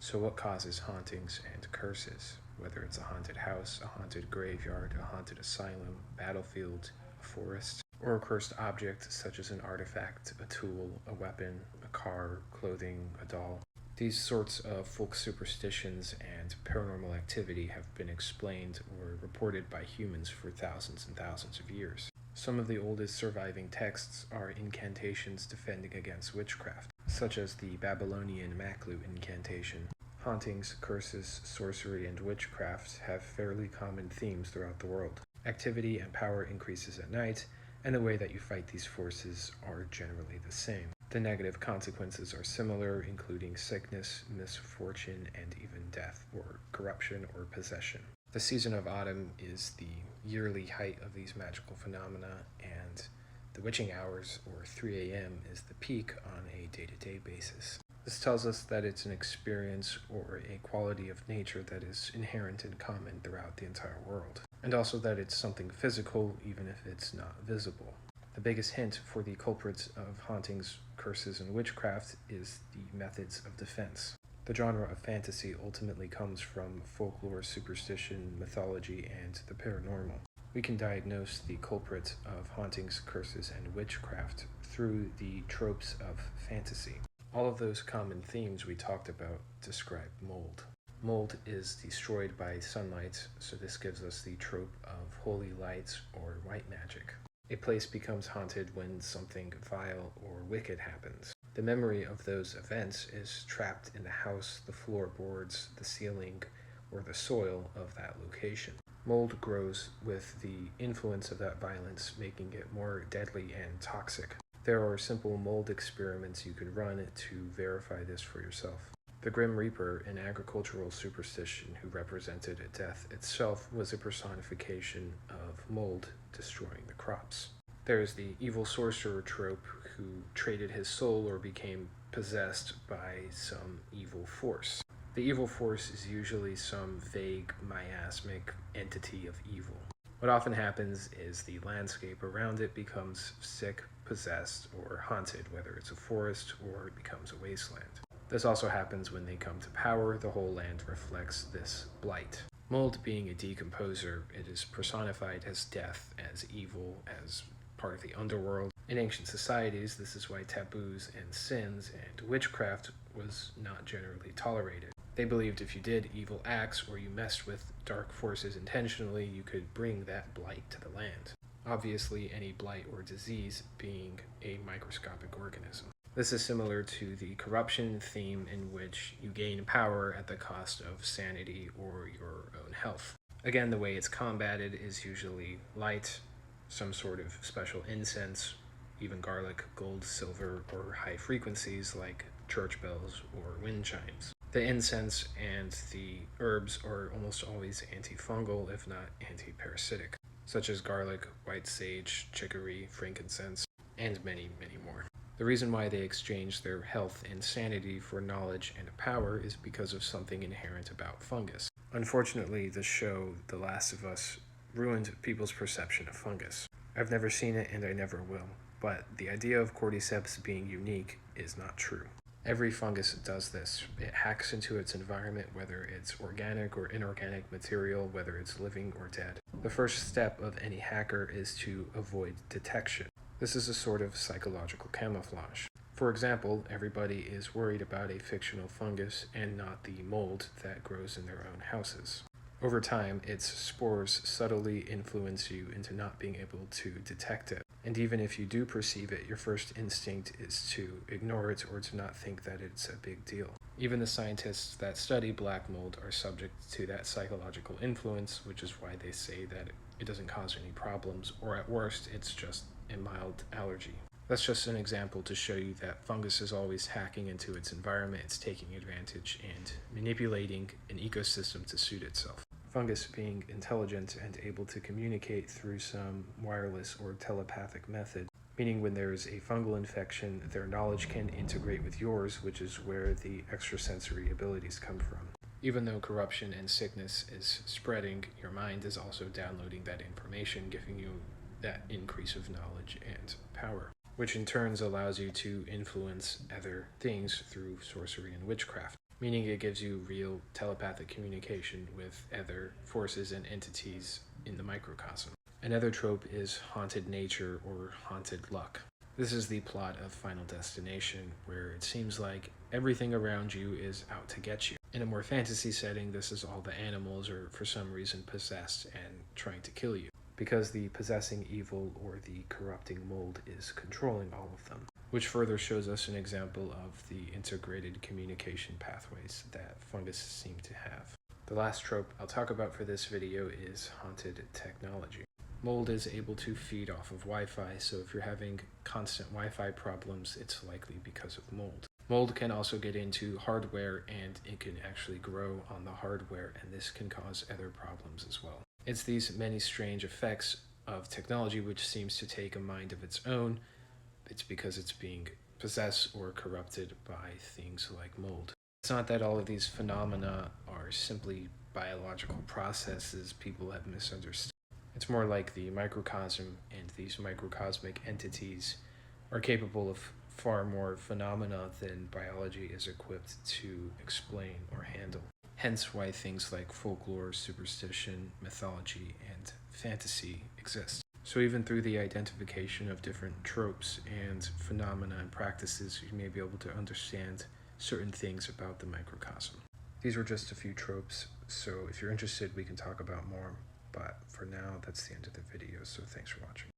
So what causes hauntings and curses? Whether it's a haunted house, a haunted graveyard, a haunted asylum, battlefield, a forest, or a cursed object such as an artifact, a tool, a weapon, a car, clothing, a doll. These sorts of folk superstitions and paranormal activity have been explained or reported by humans for thousands and thousands of years. Some of the oldest surviving texts are incantations defending against witchcraft, such as the Babylonian Maklu incantation. Hauntings, curses, sorcery, and witchcraft have fairly common themes throughout the world. Activity and power increases at night, and the way that you fight these forces are generally the same. The negative consequences are similar, including sickness, misfortune, and even death, or corruption or possession. The season of autumn is the yearly height of these magical phenomena, and the witching hours, or 3 a.m., is the peak on a day-to-day basis. This tells us that it's an experience or a quality of nature that is inherent and common throughout the entire world, and also that it's something physical even if it's not visible. The biggest hint for the culprits of hauntings, curses, and witchcraft is the methods of defense. The genre of fantasy ultimately comes from folklore, superstition, mythology, and the paranormal. We can diagnose the culprit of hauntings, curses, and witchcraft through the tropes of fantasy. All of those common themes we talked about describe mold. Mold is destroyed by sunlight, so this gives us the trope of holy light or white magic. A place becomes haunted when something vile or wicked happens. The memory of those events is trapped in the house, the floorboards, the ceiling, or the soil of that location. Mold grows with the influence of that violence, making it more deadly and toxic. There are simple mold experiments you can run to verify this for yourself. The Grim Reaper, an agricultural superstition who represented death itself, was a personification of mold destroying the crops. There is the evil sorcerer trope who traded his soul or became possessed by some evil force. The evil force is usually some vague, miasmic entity of evil. What often happens is the landscape around it becomes sick, possessed, or haunted, whether it's a forest or it becomes a wasteland. This also happens when they come to power. The whole land reflects this blight. Mold being a decomposer, it is personified as death, as evil, as part of the underworld. In ancient societies, this is why taboos and sins and witchcraft was not generally tolerated. They believed if you did evil acts or you messed with dark forces intentionally, you could bring that blight to the land. Obviously, any blight or disease being a microscopic organism. This is similar to the corruption theme in which you gain power at the cost of sanity or your own health. Again, the way it's combated is usually light, some sort of special incense, even garlic, gold, silver, or high frequencies like church bells or wind chimes. The incense and the herbs are almost always antifungal, if not antiparasitic, such as garlic, white sage, chicory, frankincense, and many, many more. The reason why they exchange their health and sanity for knowledge and power is because of something inherent about fungus. Unfortunately, the show The Last of Us ruined people's perception of fungus. I've never seen it and I never will, but the idea of cordyceps being unique is not true. Every fungus does this. It hacks into its environment, whether it's organic or inorganic material, whether it's living or dead. The first step of any hacker is to avoid detection. This is a sort of psychological camouflage. For example, everybody is worried about a fictional fungus and not the mold that grows in their own houses. Over time, its spores subtly influence you into not being able to detect it. And even if you do perceive it, your first instinct is to ignore it or to not think that it's a big deal. Even the scientists that study black mold are subject to that psychological influence, which is why they say that it doesn't cause any problems, or at worst, it's just a mild allergy. That's just an example to show you that fungus is always hacking into its environment, it's taking advantage and manipulating an ecosystem to suit itself. Fungus being intelligent and able to communicate through some wireless or telepathic method, meaning when there is a fungal infection, their knowledge can integrate with yours, which is where the extrasensory abilities come from. Even though corruption and sickness is spreading, your mind is also downloading that information, giving you that increase of knowledge and power, which in turn allows you to influence other things through sorcery and witchcraft. meaning it gives you real telepathic communication with other forces and entities in the microcosm. Another trope is haunted nature or haunted luck. This is the plot of Final Destination, where it seems like everything around you is out to get you. In a more fantasy setting, this is all the animals are for some reason possessed and trying to kill you, because the possessing evil or the corrupting mold is controlling all of them, which further shows us an example of the integrated communication pathways that fungus seem to have. The last trope I'll talk about for this video is haunted technology. Mold is able to feed off of Wi-Fi, so if you're having constant Wi-Fi problems, it's likely because of mold. Mold can also get into hardware, and it can actually grow on the hardware, and this can cause other problems as well. It's these many strange effects of technology which seems to take a mind of its own. It's because it's being possessed or corrupted by things like mold. It's not that all of these phenomena are simply biological processes people have misunderstood. It's more like the microcosm and these microcosmic entities are capable of far more phenomena than biology is equipped to explain or handle. Hence why things like folklore, superstition, mythology, and fantasy exist. So even through the identification of different tropes and phenomena and practices, you may be able to understand certain things about the microcosm. These were just a few tropes, so if you're interested, we can talk about more. But for now, that's the end of the video, so thanks for watching.